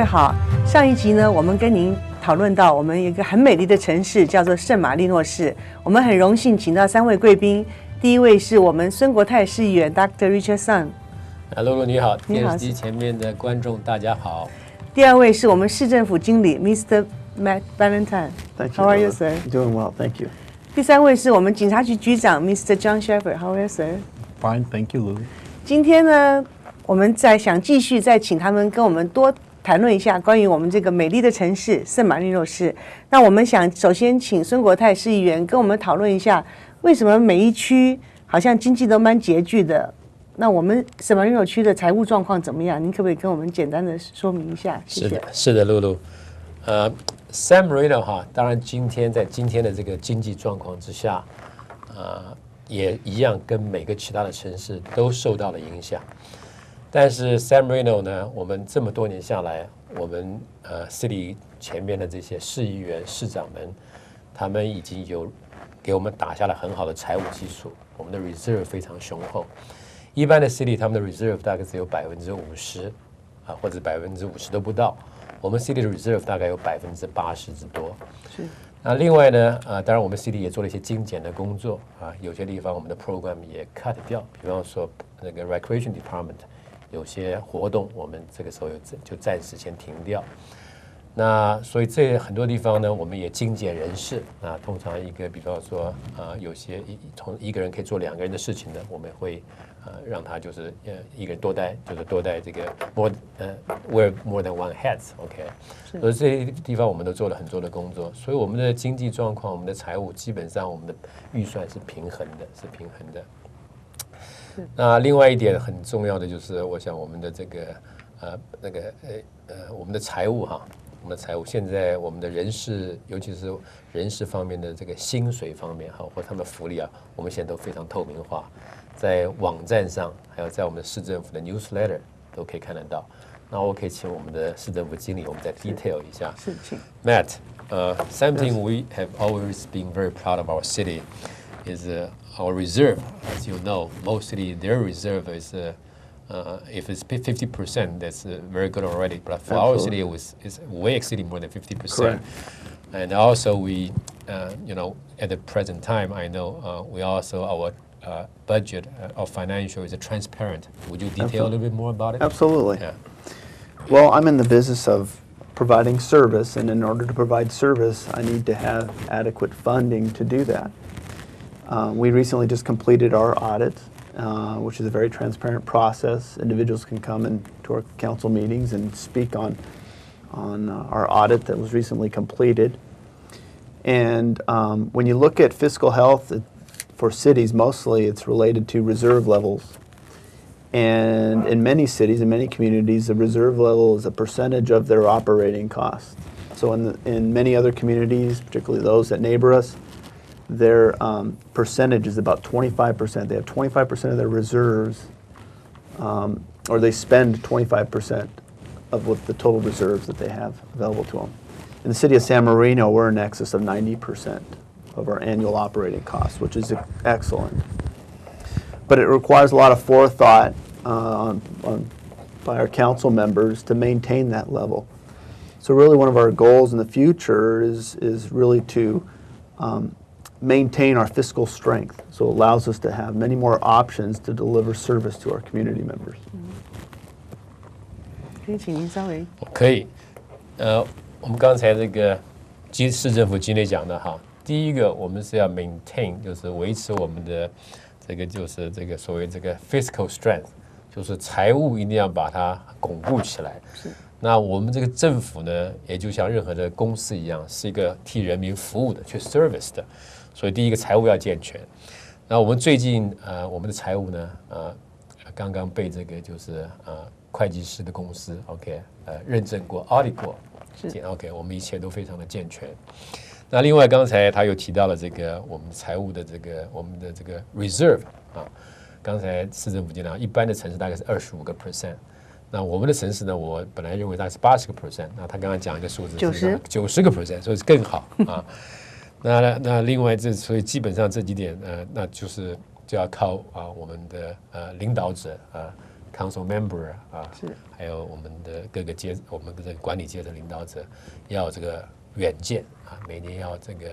好。上一集呢，我们跟您讨论到我们有一个很美丽的城市叫做圣马力诺市。我们很荣幸请到3位贵宾，第一位是我们孙国泰市议员 Dr. Richard Sun。露露你好，电视机前面的观众大家好。第二位是我们市政府经理 Mr. Matt Valentine。 Thank you. How are you, sir? Doing well, thank you. 第三位是我们警察局局长 Mr. John Shepard。 How are you, sir? Fine, thank you, Lou. 今天呢，我们想继续再请他们跟我们多谈论一下关于我们这个美丽的城市圣马力诺市。那我们想首先请孙国泰市议员跟我们讨论一下，为什么每一区好像经济都蛮拮据的？那我们圣马力诺区的财务状况怎么样？您可不可以跟我们简单的说明一下？谢谢。是的，露露。San Marino 哈，当然在今天的这个经济状况之下，也一样跟每个其他的城市都受到了影响。但是 San Marino 呢，我们这么多年下来，我们city 前面的这些市议员、市长们，他们已经有给我们打下了很好的财务基础，我们的 reserve 非常雄厚。一般的 city 他们的 reserve 大概只有50%，或者50%都不到。我们 city 的 reserve 大概有80%之多。是。那另外呢，当然我们 city 也做了一些精简的工作啊，有些地方我们的 program 也 cut 掉，比方说那个 recreation department 有些活动我们这个时候就暂时先停掉。那所以这很多地方呢，我们也精简人事啊，通常一个比方说有些从一个人可以做2个人的事情的，我们会让他就是一个人多带这个wear more than one hats，OK，所以这些地方我们都做了很多的工作，所以我们的经济状况、我们的财务基本上我们的预算是平衡的。那另外一点很重要的就是，我想我们的这个我们的财务哈。我们的财务现在我们的人事，尤其是人事方面的这个薪水方面或他们的福利我们现在都非常透明化，在网站上还有在我们的市政府的 newsletter 都可以看得到。那我可以请我们的市政府经理，我们再 detail 一下。是，请 Matt, something we have always been very proud of our city is our reserve. As you know, most city their reserve is if it's 50%, that's very good already. But for our city, it's way exceeding more than 50%. Correct. And also, we, at the present time, I know we also our budget of financial is transparent. Would you detail a little bit more about it? Absolutely. Yeah. Well, I'm in the business of providing service, and in order to provide service, I need to have adequate funding to do that. We recently just completed our audit, which is a very transparent process. Individuals can come into our council meetings and speak on our audit that was recently completed. And when you look at fiscal health for cities, mostly it's related to reserve levels. And in many cities, in many communities, the reserve level is a percentage of their operating costs. So in many other communities, particularly those that neighbor us, their percentage is about 25%. They have 25% of their reserves, or they spend 25% of what the total reserves that they have available to them. In the city of San Marino, we're in excess of 90% of our annual operating costs, which is excellent. But it requires a lot of forethought by our council members to maintain that level. So really one of our goals in the future is really to maintain our fiscal strength, so it allows us to have many more options to deliver service to our community members. 可以请您稍微。可以，我们刚才这个市政府经理讲的哈，第一个我们是要 maintain， 就是维持我们的就是这个所谓这个 fiscal strength， 就是财务一定要把它巩固起来。是。那我们这个政府呢，也就像任何的公司一样，是一个替人民服务的，去 service 的。所以第一个财务要健全。那我们最近我们的财务呢刚刚被这个就是会计师的公司 OK 认证过 audit 过 OK 我们一切都非常的健全。那另外刚才他又提到了这个我们财务的我们的这个 reserve 刚才市政府经理一般的城市大概是25%。那我们的城市呢，我本来认为大概是80%，那他刚刚讲一个数字90%，所以是更好那另外所以基本上这几点那就要靠我们的领导者 council member 是还有我们的各个我们的管理阶层领导者要有这个远见每年要这个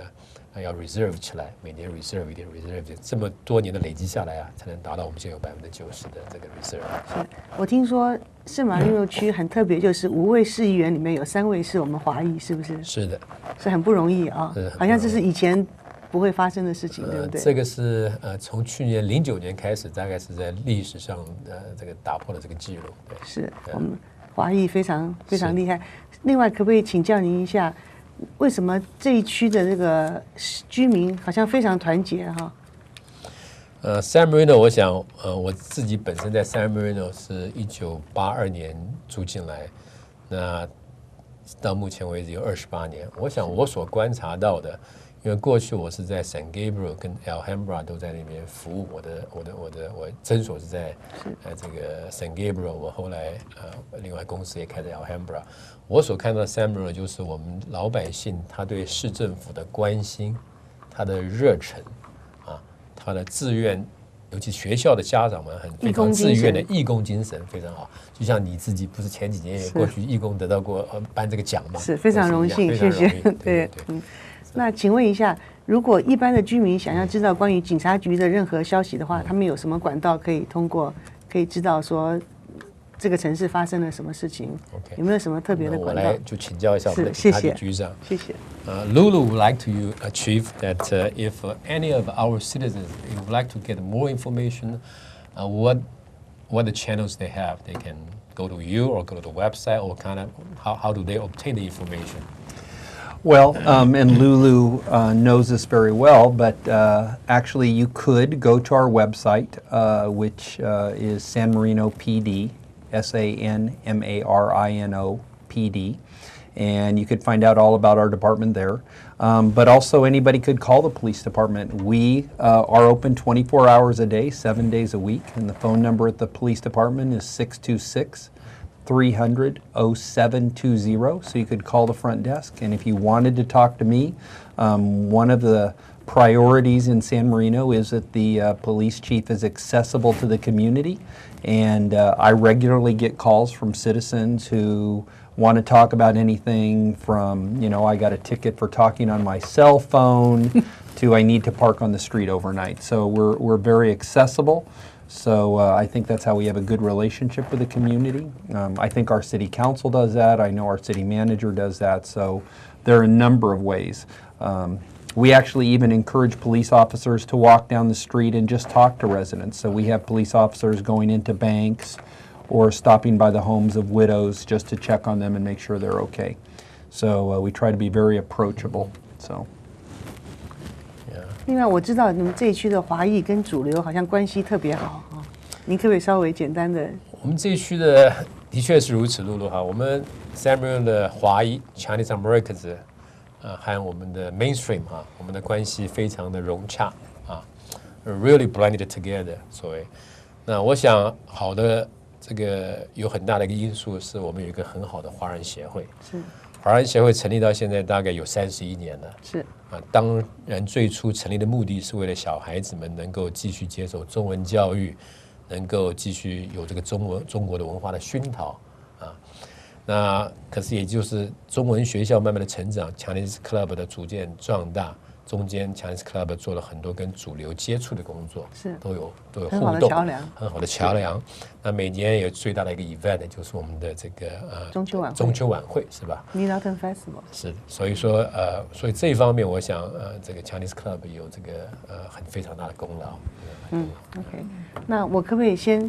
要 reserve 起来，每年 reserve 一点 reserve 一点，这么多年的累积下来才能达到我们现在有90%的这个 reserve。是我听说圣马力诺区很特别，就是5位市议员里面有3位是我们华裔，是不是？是的，是很不容易啊，好像这是以前不会发生的事情，对不对？这个是从去年09年开始，大概是在历史上这个打破了这个记录。对，是我们华裔非常厉害。另外，可不可以请教您一下，为什么这一区的这个居民好像非常团结哈？San Marino， 我想我自己本身在 San Marino 是1982年住进来，那到目前为止有28年。我想我所观察到的。因为过去我是在 San Gabriel 跟 Alhambra 都在那边服务，我诊所是在这个 San Gabriel， 我后来另外公司也开在 Alhambra。我所看到的 San Marino 就是我们老百姓他对市政府的关心，他的热忱他的自愿，尤其学校的家长们非常自愿的义工精神非常好。就像你自己不是前几年也过去义工得到过颁这个奖嘛？是非常荣幸，谢谢。对。那请问一下，如果一般的居民想要知道关于警察局的任何消息的话，他们有什么管道可以通过，可以知道说这个城市发生了什么事情？ Okay. 有没有什么特别的管道？我来就请教一下我们的警察局局长。谢谢。Lulu would like to achieve that if any of our citizens would like to get more information, what the channels they have, they can go to you or go to the website, or kind of how do they obtain the information? Well, and Lulu knows this very well, but actually you could go to our website, which is San Marino PD, SanMarino PD, and you could find out all about our department there. But also anybody could call the police department. We are open 24 hours a day, 7 days a week, and the phone number at the police department is 626-300-0720, so you could call the front desk. And if you wanted to talk to me, one of the priorities in San Marino is that the police chief is accessible to the community, and I regularly get calls from citizens who want to talk about anything from, I got a ticket for talking on my cell phone to I need to park on the street overnight. So we're very accessible. So I think that's how we have a good relationship with the community. I think our city council does that. I know our city manager does that. So there are a number of ways. We actually even encourage police officers to walk down the street and just talk to residents. So we have police officers going into banks or stopping by the homes of widows just to check on them and make sure they're okay. So we try to be very approachable. So. 另外我知道你们这一区的华裔跟主流好像关系特别好啊，您可不可以稍微简单的？我们这一区的确是如此，露露哈。我们 San Marino 的华裔 Chinese Americans 和我们的 mainstream 我们的关系非常的融洽really blended together。所谓，那我想好的这个有很大的一个因素是我们有一个很好的华人协会。是。华人协会成立到现在大概有31年了。是。当然最初成立的目的是为了小孩子们能够继续接受中文教育，能够继续有这个中国的文化的熏陶那可是也就是中文学校慢慢的成长 ，Chinese Club 的逐渐壮大，中间 Chinese Club 做了很多跟主流接触的工作，是都有很互动，很好的桥梁。那每年有最大的一个 event 就是我们的这个中秋晚会是吧 ？Mid-Autumn Festival 是，所以说所以这一方面我想这个 Chinese Club 有这个非常大的功劳。OK， 那我可不可以先，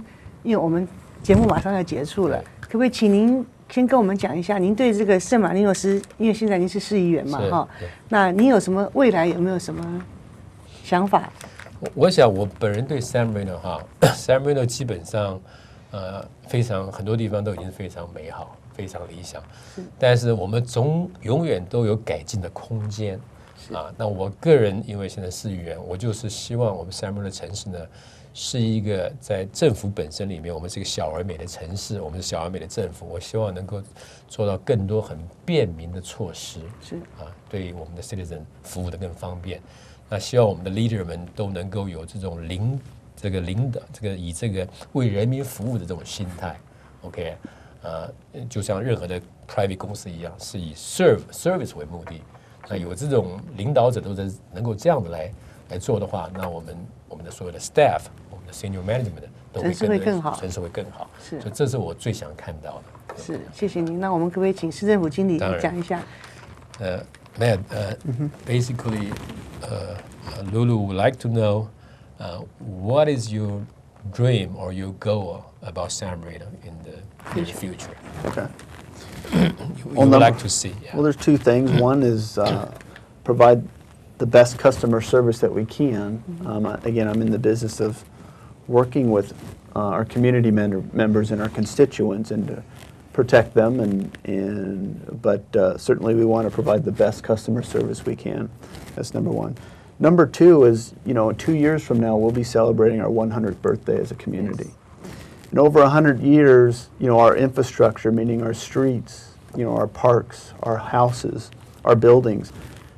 因为我们节目马上要结束了，可不可以请您先跟我们讲一下，您对这个圣马力诺市，因为现在您是市议员嘛，哈，那您有什么未来有没有什么想法？我想我本人对 San Marino San Marino 基本上非常很多地方都已经非常美好，非常理想，但是我们永远都有改进的空间那我个人因为现在市议员，我就是希望我们 San Marino 城市呢。是一个在政府本身里面，我们是一个小而美的城市，我们是小而美的政府。我希望能够做到更多很便民的措施，是对于我们的 citizen 服务的更方便。那希望我们的 leader 们都能够有这种这个领导以这个为人民服务的这种心态 ，OK， 就像任何的 private 公司一样，是以 service 为目的。那有这种领导者都是能够这样的来做的话，那我们的所有的 staff， 我们的 senior management 都会更好，城市会更好。是，所以这是我最想看到的。是，谢谢您。那我们可不可以请市政府经理讲一下Matt, basically, Lulu would like to know what is your dream or your goal about San Marino in the near future? Okay. You would like to see. Yeah. Well, there's two things. One is provide the best customer service that we can. Again, I'm in the business of working with our community members and our constituents and to protect them, but certainly we want to provide the best customer service we can. That's number one. Number two is, 2 years from now, we'll be celebrating our 100th birthday as a community. In over 100 years, our infrastructure, meaning our streets, our parks, our houses, our buildings,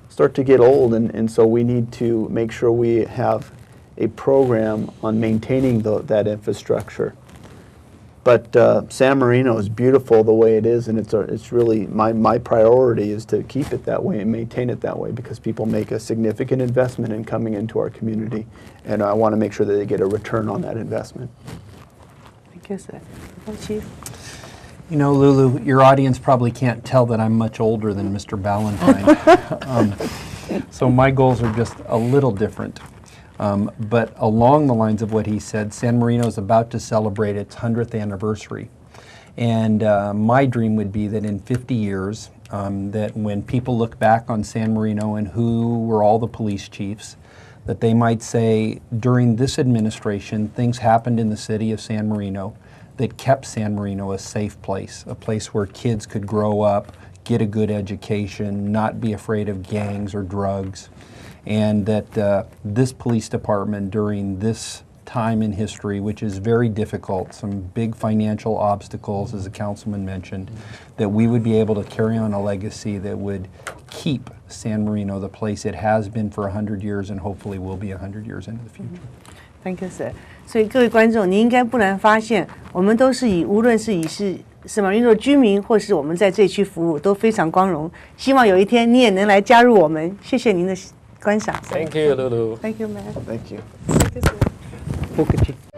start to get old, and so we need to make sure we have a program on maintaining that infrastructure. But San Marino is beautiful the way it is, and it's really my priority is to keep it that way and maintain it that way because people make a significant investment in coming into our community, and I want to make sure that they get a return on that investment. Thank you, sir. Chief. Lulu, your audience probably can't tell that I'm much older than Mr. Ballantyne. So my goals are just a little different. But along the lines of what he said, San Marino is about to celebrate its 100th anniversary. And my dream would be that in 50 years, that when people look back on San Marino and who were all the police chiefs, that they might say, during this administration, things happened in the city of San Marino that kept San Marino a safe place, a place where kids could grow up, get a good education, not be afraid of gangs or drugs. And that this police department during this time in history, which is very difficult, some big financial obstacles, as the councilman mentioned, that we would be able to carry on a legacy that would keep San Marino the place it has been for 100 years and hopefully will be 100 years into the future. Thank you, sir. 所以各位观众，你应该不难发现，我们都是无论是San Marino 居民，或是我们在这区服务，都非常光荣。希望有一天你也能来加入我们。谢谢您的观赏。Thank you, Lulu. Thank you, man. Thank you. Thank you, sir.